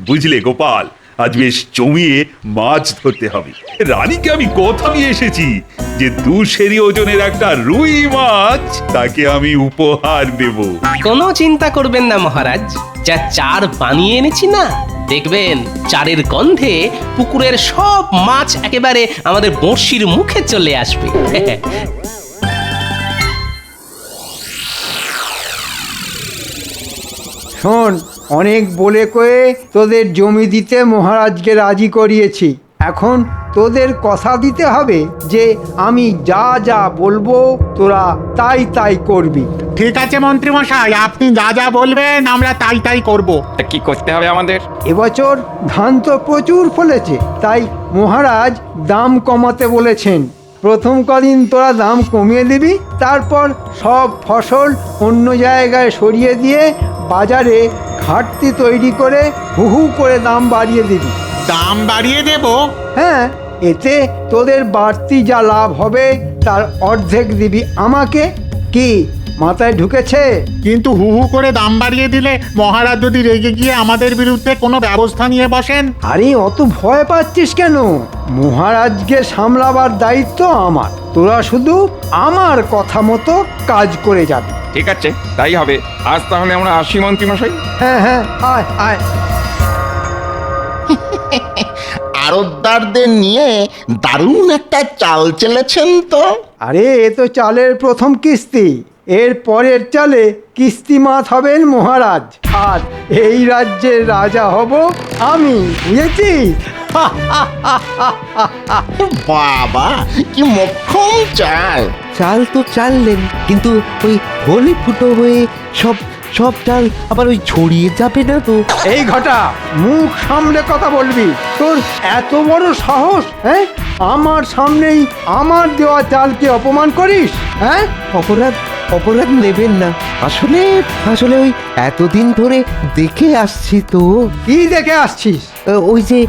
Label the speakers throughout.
Speaker 1: বুঝলে গোপাল, আজ বেশ জমিয়ে মাছ ধরতে হবে। রানীকে আমি কথা দিয়ে এসেছি যে 2 ওজনের একটা রুই মাছ তাকে আমি উপহার দেব।
Speaker 2: কোনো চিন্তা করবেন না মহারাজ, যা চার বানিয়ে এনেছি না, দেখবেন চারের গন্ধে পুকুরের সব মাছ একেবারে আমাদের বড়শির মুখে চলে আসবে।
Speaker 3: শোন, অনেক বলে কয়ে তোদের জমি দিতে মহারাজকে রাজি করিয়েছি। এখন তোদের কথা দিতে হবে যে আমি যা যা বলবো তোরা তাই তাই করবি।
Speaker 4: ঠিক আছে মন্ত্রী মশাই, আপনি যা যা বলবেন আমরা তাই তাই করব।
Speaker 5: তা কি করতে হবে আমাদের?
Speaker 3: এবছর ধান তো প্রচুর ফলেছে, তাই মহারাজ দাম কমাতে বলেছেন। প্রথম কদিন তোরা দাম কমিয়ে দিবি, তারপর সব ফসল অন্য জায়গায় সরিয়ে দিয়ে বাজারে ঘাটতি তৈরি করে হু হু করে দাম বাড়িয়ে দিবি।
Speaker 4: দাম বাড়িয়ে দেব?
Speaker 3: হ্যাঁ, এতে তোদের বাড়তি যা লাভ হবে তার অর্ধেক দিবি আমাকে। কি মাথায় ঢুকেছে?
Speaker 4: কিন্তু হু হু করে দাম বাড়িয়ে দিলে মহারাজ যদি রেগে গিয়ে আমাদের বিরুদ্ধে কোনো ব্যবস্থা নিয়ে বসেন?
Speaker 3: আরে অত ভয় পাচ্ছিস কেন? মহারাজকে সামলাবার দায়িত্ব আমার। তোরা শুধু আমার কথা মতো কাজ করে যাবি।
Speaker 5: ঠিক আছে, তাই হবে। আজ তাহলে আমরা আসি মন্ত্রী মশাই।
Speaker 3: হ্যাঁ হ্যাঁ, আয় আয়।
Speaker 6: আড়তদারদের নিয়ে দারুণ একটা চাল চেলেছেন তো।
Speaker 3: আরে এ তো চালের প্রথম কিস্তি, এর পরের চালে কিস্তিমাত হবেন মহারাজ, আর এই রাজ্যের রাজা হব আমি, বুঝেছিস?
Speaker 6: বাবা, কি মোক্ষম চাল!
Speaker 7: চাল তো চাললেন, কিন্তু ওই হোলি ফুটো হয়ে সব সব চাল আবার ওই ছড়িয়ে যাবে না তো?
Speaker 3: এই ঘটা, মুখ সামলে কথা বলবি। তোর এত বড় সাহস, হ্যাঁ? আমার সামনেই আমার দেওয়া চালকে অপমান করিস, হ্যাঁ?
Speaker 7: অপরাধ অপরাধ নেবেন না। আসলে আসলে ওই এতদিন ধরে দেখে আসছি তো।
Speaker 3: কি দেখে আসছিস?
Speaker 7: ওই যে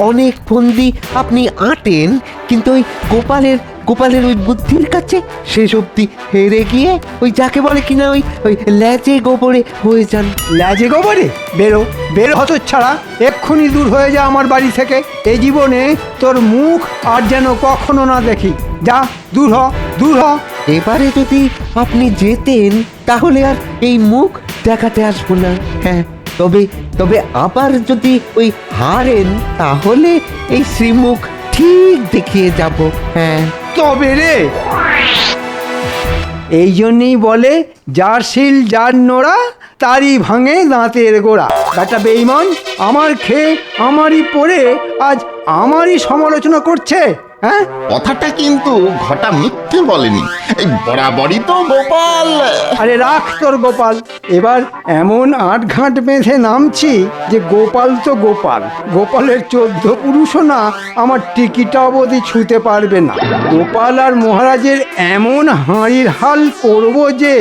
Speaker 7: অনেক ফন্দি আপনি আঁটেন, কিন্তু ওই গোপালের ওই বুদ্ধির কাছে শেষ অবধি হেরে গিয়ে ওই যাকে বলে কিনা ওই ল্যাচে গোবরে হয়ে যান।
Speaker 3: লাজে গোবরে? বেরো বেরো হতচ্ছাড়া, এক্ষুনি দূর হয়ে যা আমার বাড়ি থেকে। এই জীবনে তোর মুখ আর যেন কখনো না দেখি। যা, দূর হ, দূর হ।
Speaker 7: এবারে যদি আপনি যেতেন তাহলে আর এই মুখ দেখাতে আসবো না। হ্যাঁ, তবে আবার যদি ওই হারেন তাহলে এই শ্রীমুখ ঠিক দেখিয়ে যাব। হ্যাঁ,
Speaker 3: তবে রে, এই জন্যই বলে যার শিল যার নোড়া তারই ভাঙে দাঁতের গোড়া। বেটা বেঈমান, আমার খেয়ে আমারই পড়ে আজ আমারই সমালোচনা করছে, হ্যাঁ?
Speaker 6: কথাটা কিন্তু ঘটা মিথ্যে বলেনি, এই বরাবরই তো গোপাল।
Speaker 3: আরে রাখ তোর গোপাল, এবার এমন আটঘাট বেঁধে নামছি যে গোপাল তো গোপাল, গোপালের 14 পুরুষও না আমার টিকিটা অবধি ছুঁতে পারবে না। গোপাল আর মহারাজের এমন হাঁড়ির হাল করব যে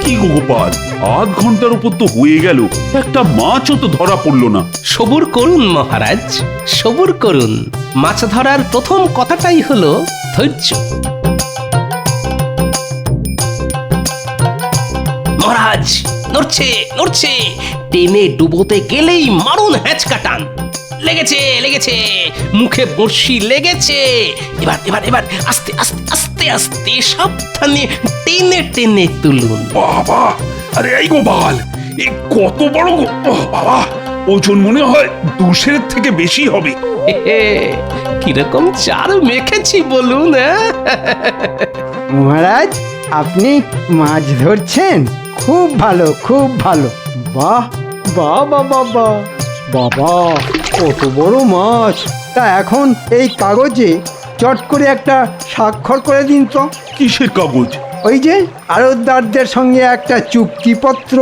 Speaker 1: কি গো গোপাল, আধ ঘন্টার উপর তো হয়ে গেল, একটা মাছও তো ধরা পড়লো না।
Speaker 2: সবুর করুন মহারাজ, সবুর করুন। মাছ ধরার প্রথম কথাটাই হলো ধৈর্য। মহারাজ নড়ছে নড়ছে, টেনে ডুবোতে গেলেই মারুন হ্যাঁচকা টান। লেগেছে লেগেছে, মুখে বড়শি লেগেছে। এবার এবার এবার আস্তে আস্তে আস্তে আস্তে সাবধানে টেনে টেনে তুলুন।
Speaker 1: বাবা, আরে এই গোপাল, এ কত বড় বাবা, ওজন মনে হয় 200 থেকে বেশি হবে।
Speaker 2: কিরকম চাল মেখেছি বলুন।
Speaker 3: মহারাজ আপনি মাছ ধরছেন? খুব ভালো, খুব ভালো। বাহ বাহ বাবা বাহ, বাবা কত বড় মাছ! তা এখন এই কাগজে চট করে একটা স্বাক্ষর করে দিন তো।
Speaker 1: কিসের কাগজ?
Speaker 3: ওই যে আড়তদারদের সঙ্গে একটা চুক্তিপত্র।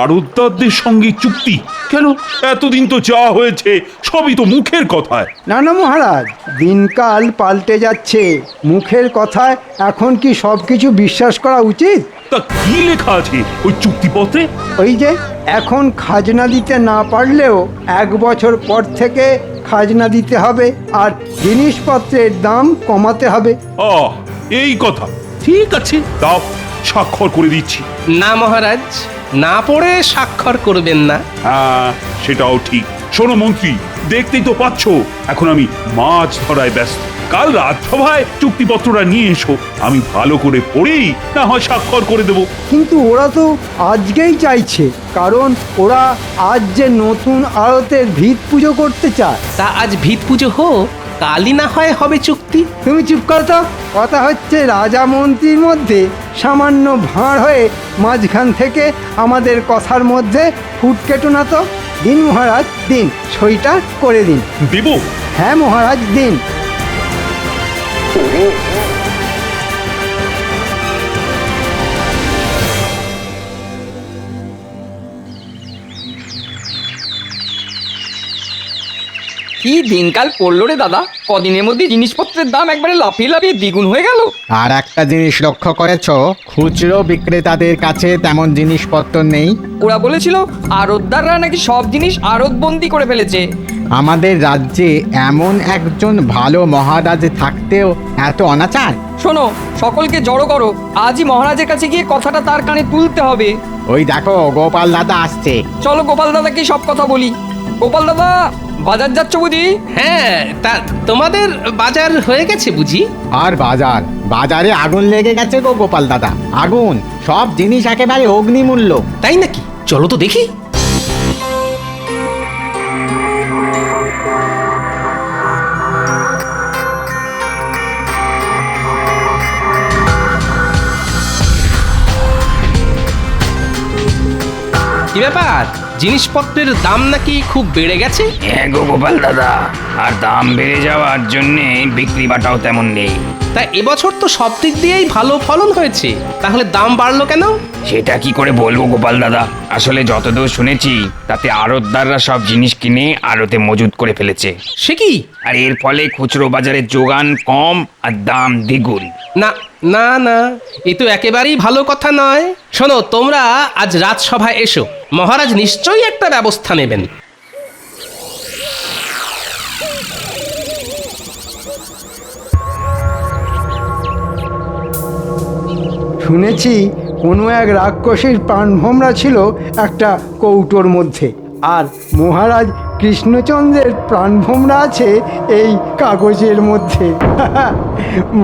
Speaker 1: আড়তদারদের সঙ্গে চুক্তি? কেন, এতদিন তো যা হয়েছে সবই তো মুখের কথায়।
Speaker 3: না না মহারাজ, দিনকাল পাল্টে যাচ্ছে, মুখের কথায় এখন কি সব কিছু বিশ্বাস করা উচিত?
Speaker 1: তা কি লেখা আছে ওই চুক্তিপত্রে?
Speaker 3: ওই যে এখন খাজনা দিতে না পারলেও 1 বছর পর থেকে খাজনা দিতে হবে, আর জিনিসপত্রের দাম কমাতে হবে।
Speaker 1: এই কথা ঠিক আছে, দাও স্বাক্ষর করে দিচ্ছি।
Speaker 2: না মহারাজ, না পড়ে স্বাক্ষর করবেন না।
Speaker 1: হ্যাঁ, সেটাও ঠিক। শোনো মন্ত্রী, দেখতেই তো পাচ্ছ এখন আমি মাছ ধরায় ব্যস্ত। কাল রাজসভায় চুক্তিপত্রটা নিয়ে এসো, আমি ভালো করে পড়েই না হয় স্বাক্ষর করে দেবো।
Speaker 3: কিন্তু ওরা তো আজকেই চাইছে, কারণ ওরা আজ যে নতুন আড়তের ভিত পুজো করতে চায়।
Speaker 2: তা আজ ভিত পুজো হোক, কালই না হয় হবে চুক্তি।
Speaker 3: তুমি চুপ করো তো। কথা হচ্ছে রাজা মন্ত্রীর মধ্যে সামান্য ভাঁড় হয়ে মাঝখান থেকে আমাদের কথার মধ্যে ফুট কেটো না তো। দিন মহারাজ, দিন, সইটা করে দিন।
Speaker 1: দেবো?
Speaker 3: হ্যাঁ মহারাজ, দিন।
Speaker 8: কি দিনকাল পড়লো রে দাদা, কদিনের মধ্যে জিনিসপত্রের দাম একবারে লাফিয়ে লাফিয়ে দ্বিগুণ হয়ে গেল।
Speaker 4: আর একটা জিনিস লক্ষ্য করেছ, খুচরো বিক্রেতাদের কাছে তেমন জিনিসপত্র নেই।
Speaker 8: ওরা বলেছিল আড়তদাররা নাকি সব জিনিস আড়তবন্দি করে ফেলেছে।
Speaker 4: আমাদের রাজ্যে এমন একজন ভালো মহারাজ থাকতেও এত অনাচার।
Speaker 8: শোনো, সকলকে জড়ো করো, আজই মহারাজের কাছে গিয়ে কথাটা তার কানে তুলতে হবে।
Speaker 4: ওই দেখো গোপাল দাদা আসছে।
Speaker 8: চলো গোপাল দাদাকে সব কথা বলি। গোপাল দাদা, বাজার যাচ্ছ বুঝি?
Speaker 2: হ্যাঁ, তা তোমাদের বাজার হয়ে গেছে বুঝি?
Speaker 4: আর বাজারে আগুন লেগে গেছে গো গোপাল দাদা, আগুন। সব জিনিস একেবারে অগ্নিমূল্য।
Speaker 2: তাই নাকি? চলো তো দেখি। কি ব্যাপার, জিনিসপত্রের দাম নাকি খুব বেড়ে গেছে?
Speaker 5: হ্যাঁ গো গোপাল দাদা, আর দাম বেড়ে যাওয়ার জন্যে বিক্রি বাটাও তেমন নেই।
Speaker 2: তা এবছর তো সব দিক দিয়েই ভালো ফলন হয়েছে, তাহলে দাম বাড়লো কেন?
Speaker 5: সেটা কি করে বলবো গোপাল দাদা, আসলে যতদূর শুনেছি তাতে আড়তদাররা সব জিনিস কিনে আড়তে মজুত করে ফেলেছে।
Speaker 2: সে কি?
Speaker 5: আর এর ফলে খুচরো বাজারে যোগান কম আর দাম দ্বিগুণ।
Speaker 2: না না না, এ তো একেবারেই ভালো কথা নয়। শোনো, তোমরা আজ রাজসভায় এসো, মহারাজ নিশ্চয়ই একটা ব্যবস্থা নেবেন।
Speaker 3: শুনেছি কোনো এক রাক্ষসীর প্রাণভোমরা ছিল একটা কৌটোর মধ্যে, আর মহারাজ কৃষ্ণচন্দ্রের প্রাণভোমরা আছে এই কাগজের মধ্যে।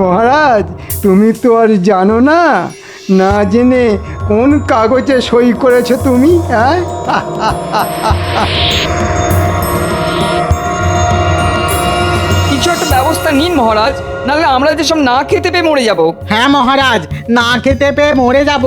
Speaker 3: মহারাজ, তুমি তো আর জানো না, না জেনে কোন কাগজে সই করেছো তুমি? হ্যাঁ,
Speaker 8: কিছু একটা ব্যবস্থা নিন মহারাজ, নাহলে আমরা যেসব না খেতে পেয়ে মরে যাব।
Speaker 4: হ্যাঁ মহারাজ, না খেতে পেয়ে মরে যাব।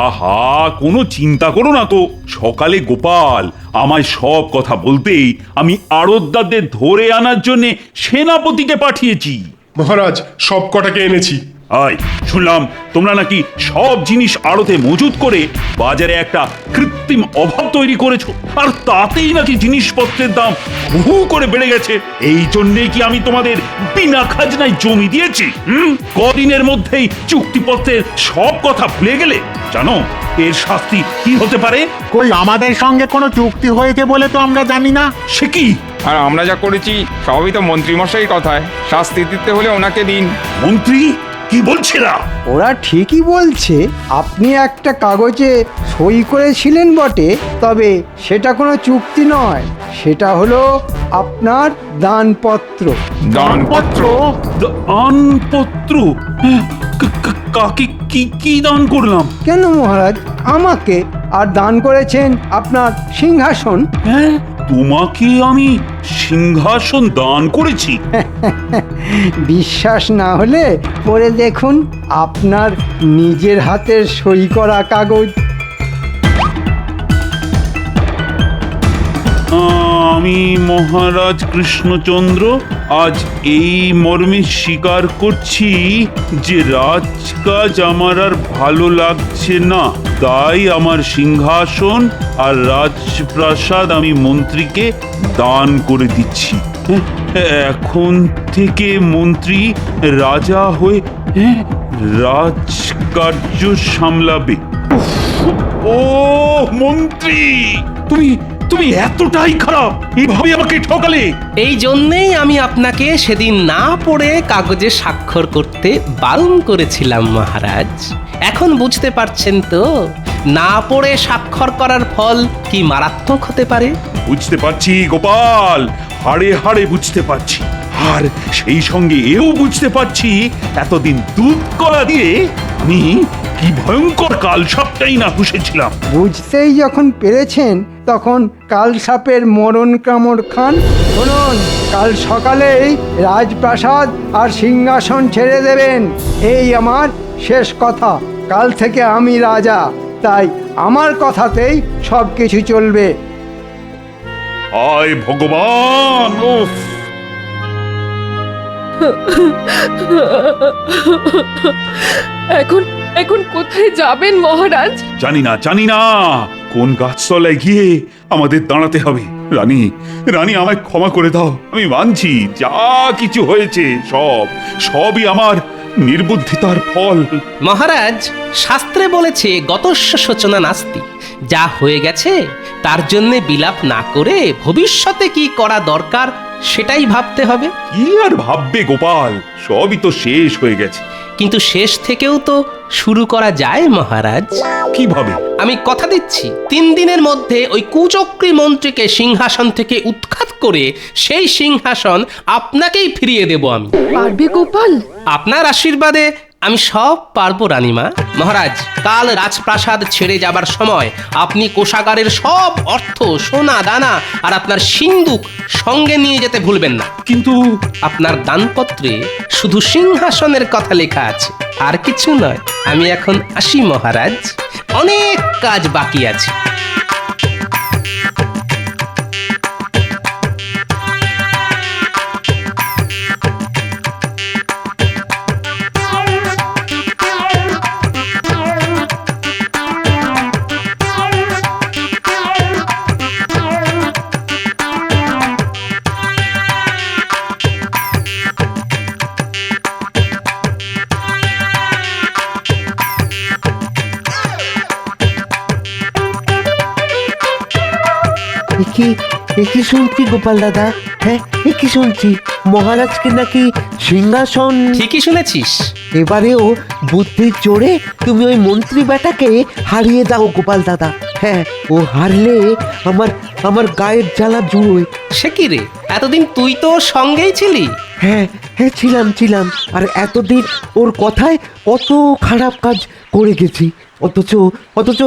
Speaker 1: আহা, কোনো চিন্তা করো না তো। সকালে গোপাল আমায় সব কথা বলতেই আমি আড়তদারদের ধরে আনার জন্য সেনাপতিকে পাঠিয়েছি।
Speaker 9: মহারাজ, সব কটাকে এনেছি।
Speaker 1: আয়, শুনলাম তোমরা নাকি সব জিনিস আড়তে মজুত করে বাজারে একটা কৃত্রিম অভাব তৈরি করেছো, আর তাতেই নাকি জিনিসপত্রের দাম হু করে বেড়ে গেছে। এই জন্যেই কি আমি তোমাদের বিনা খাজনায় জমি দিয়েছি? কদিনের মধ্যেই চুক্তিপত্রের সব কথা ভুলে গেলে? জানো এর শাস্তি কি হতে পারে?
Speaker 4: কই, আমাদের সঙ্গে কোনো চুক্তি হয়েছে বলে তো আমরা জানি না।
Speaker 1: সে কি?
Speaker 5: আর আমরা যা করেছি সবই তো মন্ত্রীমশাই কথায়, শাস্তি দিতে হলে ওনাকে দিন।
Speaker 1: মন্ত্রী কি বলছে না?
Speaker 3: ওরা ঠিকই বলছে। আপনি একটা কাগজে সই করেছিলেন বটে, তবে সেটা কোনো চুক্তি নয়, সেটা হলো আপনার দানপত্র।
Speaker 5: দানপত্র?
Speaker 1: দানপত্র? কাকে কি কি দান করলাম?
Speaker 3: কেন মহারাজ, আমাকে। আর দান করেছেন আপনার সিংহাসন।
Speaker 1: হ্যাঁ, তোমাকে আমি সিংহাসন দান করেছি?
Speaker 3: বিশ্বাস না হলে পড়ে দেখুন, আপনার নিজের হাতের সই করা কাগজ।
Speaker 1: আমি মহারাজ কৃষ্ণচন্দ্র আজ এই মর্মে স্বীকার করছি যে রাজকাজ আমার আর ভালো লাগছে না, তাই আমার সিংহাসন আর রাজপ্রাসাদ আমি মন্ত্রীকে দান করে দিচ্ছি। এখন থেকে মন্ত্রী রাজা হয়ে রাজকার্য সামলাবে। ও মন্ত্রী, তুমি তুমি এতটাই খারাপ, এভাবে আমাকে ঠকালে?
Speaker 2: এই জন্যেই আমি আপনাকে সেদিন না পড়ে কাগজে স্বাক্ষর করতে বারণ করেছিলাম মহারাজ। এখন বুঝতে পারছেন তো না পড়ে স্বাক্ষর করার ফল কি মারাত্মক হতে পারে?
Speaker 1: বুঝতে পারছি গোপাল, হাড়ে হাড়ে বুঝতে পারছি। আর সেই সঙ্গে এও বুঝতে পারছি এতদিন দুধ কলা দিয়ে আমি কি ভয়ঙ্কর কাল সবটাই না পুষেছিলাম।
Speaker 3: বুঝতেই যখন পেরেছেন তখন কাল সাপের মরণ কামড় খান। শুনুন, কাল সকালেই রাজপ্রাসাদ আর সিংহাসন ছেড়ে দেবেন, এই আমার শেষ কথা। কাল থেকে আমি রাজা, তাই আমার কথাতেই সব কিছু চলবে।
Speaker 1: হায় ভগবান! উফ!
Speaker 10: এখন এখন কোথায় যাবেন মহারাজ?
Speaker 1: জানি না কোন গাছতলায় গিয়ে আমাদের দাঁড়াতে হবে। রানী, রানী আমায় ক্ষমা করে দাও। আমি মানছি যা কিছু হয়েছে সবই আমার নির্বুদ্ধিতার ফল।
Speaker 2: মহারাজ, শাস্ত্রে বলেছে গতস্য শোচনা নাস্তি। যা হয়ে গেছে তার জন্য বিলাপ না করে ভবিষ্যতে কি করা দরকার সেটাই ভাবতে হবে।
Speaker 1: কি আর ভাববে গোপাল, সবই তো শেষ হয়ে গেছে।
Speaker 2: কিন্তু শেষ থেকেও তো শুরু করা যায় মহারাজ।
Speaker 1: কিভাবে?
Speaker 2: আমি কথা দিচ্ছি 3 দিনের মধ্যে ওই কুচক্রী মন্ত্রীকে সিংহাসন থেকে উৎখাত করে সেই সিংহাসন আপনাকেই ফিরিয়ে দেব আমি।
Speaker 10: পারবে গোপাল?
Speaker 2: আপনার আশীর্বাদে আমি সব পারবো রানীমা। মহারাজ, কাল রাজপ্রাসাদ ছেড়ে যাবার সময় আপনি কোষাগারের সব অর্থ, সোনা দানা আর আপনার সিন্দুক সঙ্গে নিয়ে যেতে ভুলবেন না।
Speaker 1: কিন্তু
Speaker 2: আপনার দানপত্রে শুধু সিংহাসনের কথা লেখা আছে, আর কিছু নয়। আমি এখন আসি মহারাজ, অনেক কাজ বাকি আছে।
Speaker 7: কি শুনছি গোপাল দাদা? হ্যাঁ, কি শুনছি মহারাজকে নাকি সিংহাসন?
Speaker 2: ঠিকই শুনেছিস।
Speaker 7: এবারেও বুদ্ধির জোরে তুমি ওই মন্ত্রী বেটাকে হারিয়ে দাও গোপাল দাদা। হ্যাঁ, ও হারলে আমার গায়ের জ্বালা জুড়োয়।
Speaker 2: সে কি রে, এতদিন তুই তো ওর সঙ্গেই ছিলি।
Speaker 7: হ্যাঁ, ছিলাম। আর এতদিন ওর কথায় কত খারাপ কাজ করে গেছি, অথচ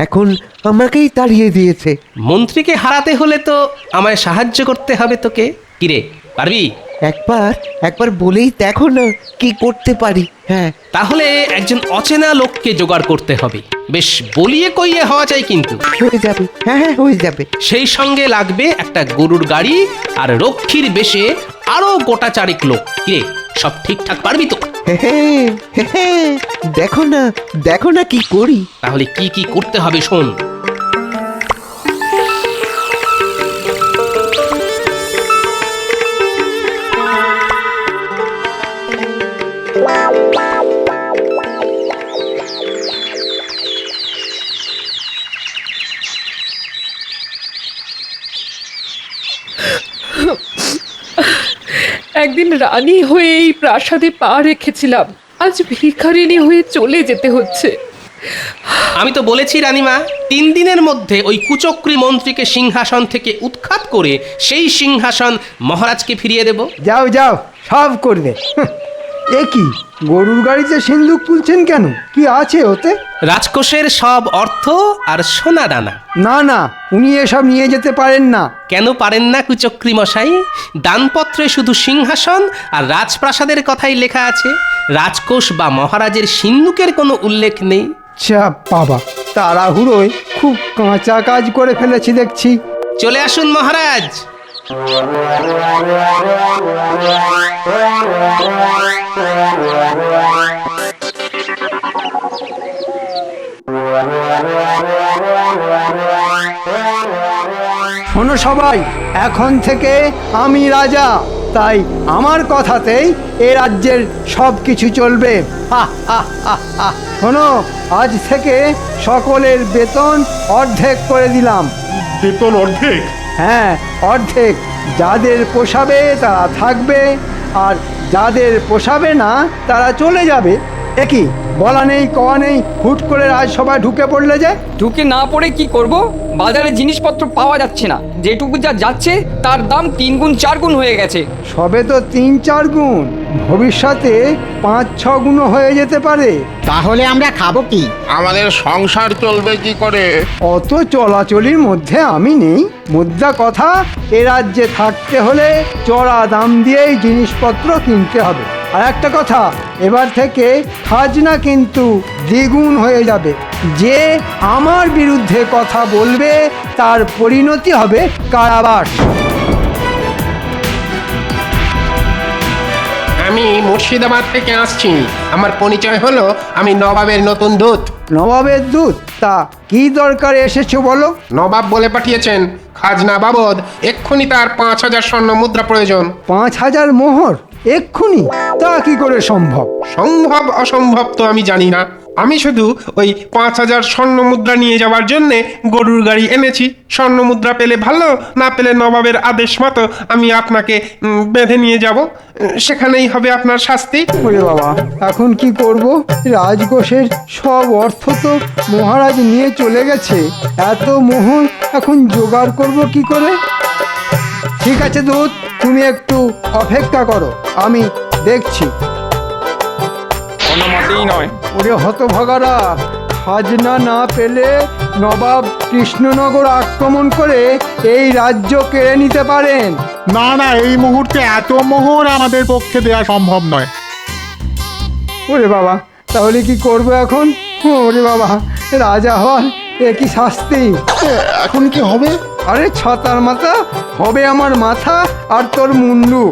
Speaker 7: এখন আমাকেই তাড়িয়ে দিয়েছে।
Speaker 2: মন্ত্রীকে হারাতে হলে তো আমায় সাহায্য করতে হবে তোকে। কিরে, পারবি?
Speaker 7: একবার বলেই দেখো না কি করতে পারি। হ্যাঁ,
Speaker 2: তাহলে একজন অচেনা লোককে জোগাড় করতে হবে। বেশ বলিয়ে কইয়ে হওয়া চাই কিন্তু।
Speaker 7: হয়ে যাবে। হ্যাঁ, হয়ে যাবে।
Speaker 2: সেই সঙ্গে লাগবে একটা গরুর গাড়ি আর রক্ষীর বেশে আরো গোটা 4 লোক। কিরে, সব ঠিকঠাক পারবি তো?
Speaker 7: হ্যাঁ, দেখো না কি করি।
Speaker 2: তাহলে কি কি করতে হবে শোন।
Speaker 10: একদিন রানী হয়ে এই প্রাসাদে পা রেখেছিলাম, আজ ভিখারিনী হয়ে চলে যেতে হচ্ছে।
Speaker 2: আমি তো বলেছি রানীমা, 3 দিনের মধ্যে ওই কুচক্রী মন্ত্রীকে সিংহাসন থেকে উৎখাত করে সেই সিংহাসন মহারাজকে ফিরিয়ে দেব।
Speaker 3: যাও, সব করবে। এ কি, গরুর গাড়িতে সিন্দুক তুলছেন কেন? কি আছে ওতে?
Speaker 2: রাজকোষের সব অর্থ আর সোনা দানা।
Speaker 3: না, উনি এসব নিয়ে যেতে পারেন না।
Speaker 2: কেন পারেন না কুচক্রী মশাই? দানপত্রে শুধু সিংহাসন আর রাজপ্রাসাদের কথাই লেখা আছে, রাজকোষ বা মহারাজের সিন্দুকের কোনো উল্লেখ নেই।
Speaker 3: বাবা, তাড়াহুড়োয় খুব কাঁচা কাজ করে ফেলেছি দেখছি।
Speaker 2: চলে আসুন মহারাজ।
Speaker 3: শোনো সবাই, এখন থেকে আমি রাজা, তাই আমার কথাতেই এ রাজ্যের সব কিছু চলবে। শোনো, আজ থেকে সকলের বেতন অর্ধেক করে দিলাম।
Speaker 9: বেতন অর্ধেক?
Speaker 3: হ্যাঁ, অর্ধেক। যাদের পোষাবে তারা থাকবে, আর যাদের পোষাবে না তারা চলে যাবে। একই বলা নেই কওয়া নেই, হুট করে রাজসভায় ঢুকে পড়লে যে।
Speaker 8: ঢুকে না পড়ে কি করব? বাজারে জিনিসপত্র পাওয়া যাচ্ছে না, যেটুকু যা যাচ্ছে তার দাম 3 গুণ 4 গুণ হয়ে গেছে।
Speaker 3: সবে তো 3-4 গুণ, ভবিষ্যতে 5-6 গুণ হয়ে যেতে পারে।
Speaker 4: তাহলে আমরা খাবো কি?
Speaker 6: আমাদের সংসার চলবে কি করে?
Speaker 3: অত চলাচলির মধ্যে আমি নেই। মুদ্রা কথা, এ রাজ্যে থাকতে হলে চড়া দাম দিয়েই জিনিসপত্র কিনতে হবে। আর একটা কথা, এবার থেকে খাজনা কিন্তু দ্বিগুণ হয়ে যাবে। যে আমার বিরুদ্ধে কথা বলবে তার পরিণতি হবে কারাবাস।
Speaker 11: আমি মুর্শিদাবাদ থেকে আসছি। আমার পরিচয় হলো আমি নবাবের নতুন দূত।
Speaker 3: নবাবের দূত? তা কি দরকারে এসেছো বলো?
Speaker 11: নবাব বলে পাঠিয়েছেন খাজনা বাবদ এক্ষুনি তার 5,000 স্বর্ণ মুদ্রা প্রয়োজন।
Speaker 3: 5,000 মোহর এক্ষুনি? তা কি করে সম্ভব?
Speaker 11: সম্ভব অসম্ভব তো আমি জানি না, আমি শুধু ওই 5,000 স্বর্ণ মুদ্রা নিয়ে যাওয়ার জন্য গরুর গাড়ি এনেছি। স্বর্ণ মুদ্রা পেলে ভালো, না পেলে নবাবের আদেশ মতো আমি আপনাকে বেঁধে নিয়ে যাব, সেখানেই হবে আপনার শাস্তি।
Speaker 3: ওরে বাবা, এখন কি করব? রাজকোষের সব অর্থ তো মহারাজ নিয়ে চলে গেছে। এত মোহর এখন জোগাড় করব কি করে? ঠিক আছে দূত, তুমি একটু অপেক্ষা করো, আমি দেখছি।
Speaker 8: কোনো মতেই নয়।
Speaker 3: ওরে হতভাগারা, খাজনা না পেলে নবাব কৃষ্ণনগর আক্রমণ করে এই রাজ্য কেড়ে নিতে পারেন।
Speaker 4: না না, এই মুহূর্তে এত মোহর আমাদের পক্ষে দেওয়া সম্ভব নয়।
Speaker 3: ওরে বাবা, তাহলে কি করব এখন? ওরে বাবা, রাজা হওয়ার এ কি শাস্তি!
Speaker 6: এখন কি হবে?
Speaker 3: আরে ছতার মাথা, হবে আমার মাথা আর তোর মুন্ডু।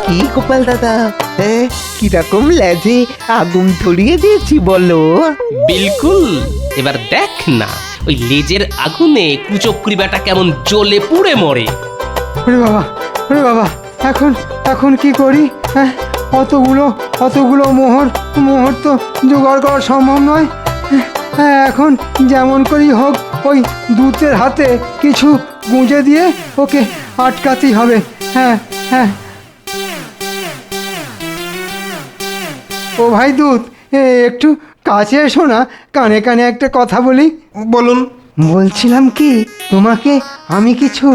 Speaker 7: কি গোপাল দাদা, হ্যাঁ কিরকম লেজে আগুন ধরিয়ে দিয়েছি বলো?
Speaker 2: বিলকুল। এবার দেখ না, ওই লেজের আগুনে কুচক্রি বেটা কেমন জ্বলে পুড়ে মরে।
Speaker 3: ওরে বাবা, ওরে বাবা, এখন এখন কি করি? হ্যাঁ, অতগুলো মোহর তো জোগাড় করা সম্ভব নয়। হ্যাঁ, এখন যেমন করেই হোক ওই দূতের হাতে কিছু গুঁজে দিয়ে ওকে আটকাতেই হবে। হ্যাঁ হ্যাঁ। ও ভাই দূত, একটু কাছে এসো না, কানে কানে একটা কথা বলি।
Speaker 11: বলুন।
Speaker 3: বলছিলাম কি, তোমাকে আমি কিছু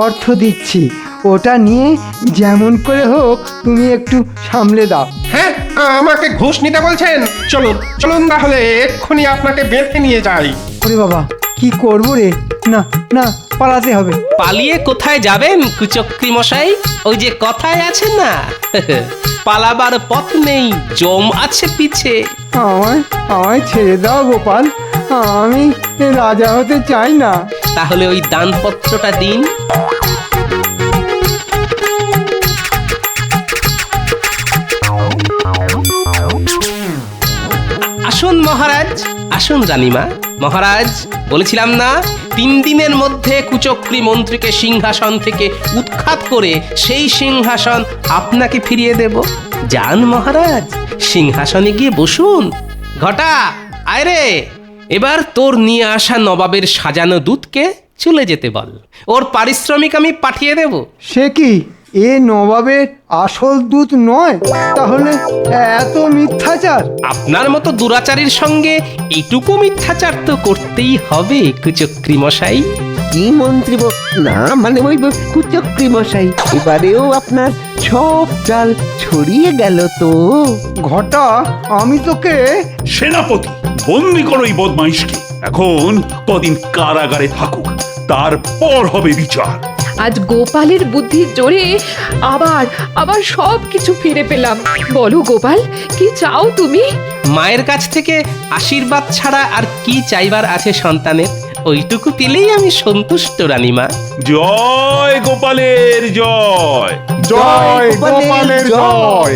Speaker 3: অর্থ দিচ্ছি, ওটা নিয়ে যেমন করে হোক তুমি একটু সামলে দাও।
Speaker 11: হ্যাঁ, আমাকে ঘুষ নিতে বলছেন? চলুন চলুন, তাহলে এক্ষুনি আপনাকে বেঁধে নিয়ে যাই।
Speaker 3: ওরে বাবা, কি করবো রে? না না, পালাতে হবে।
Speaker 2: পালিয়ে কোথায় যাবেন কুচক্রি মশাই? ওই যে কথায় আছে না, পালাবার পথ নেই, জম আছে পিছে।
Speaker 3: আমায় ছেড়ে দাও গোপাল, আমি রাজা হতে চাই না।
Speaker 2: তাহলে ওই দানপত্রটা দিন। আসুন মহারাজ, আসুন রানীমা। মহারাজ, বলেছিলাম না 3 দিনের মধ্যে কুচক্রি মন্ত্রীকে সিংহাসন থেকে উৎখাত করে সেই সিংহাসন আপনাকে ফিরিয়ে দেব। যান মহারাজ, সিংহাসনে গিয়ে বসুন। ঘটা, আয় রে, এবার তোর নিয়ে আসা নবাবের সাজানো দুধকে চলে যেতে বল, ওর পারিশ্রমিক আমি পাঠিয়ে দেব।
Speaker 3: সে কি, এ নবাবের আসল দূত নয়? তাহলে এত মিথ্যাচার?
Speaker 2: আপনার মতো দুরাচারীর সঙ্গে এইটুকু মিথ্যাচার তো করতেই হবে কুচক্রি মশাই।
Speaker 7: কি মন্ত্রী না, মানে ওই কুচক্রি মশাই, এবারেও আপনার সব চাল ছড়িয়ে গেল তো।
Speaker 3: ঘটা, আমি তোকে।
Speaker 1: সেনাপতি, বন্দি করো এই বদমাইশকে। এখন কদিন কারাগারে থাকুক, তারপর হবে বিচার।
Speaker 10: আজ গোপালের বুদ্ধির জোরে আবার সব কিছু ফিরে পেলাম। বলো গোপাল, কি চাও তুমি?
Speaker 2: মায়ের কাছ থেকে আশীর্বাদ ছাড়া আর কি চাইবার আছে সন্তানের? ওইটুকু পেলেই আমি সন্তুষ্ট রানীমা।
Speaker 1: জয় গোপালের জয়।
Speaker 4: জয় গোপালের জয়।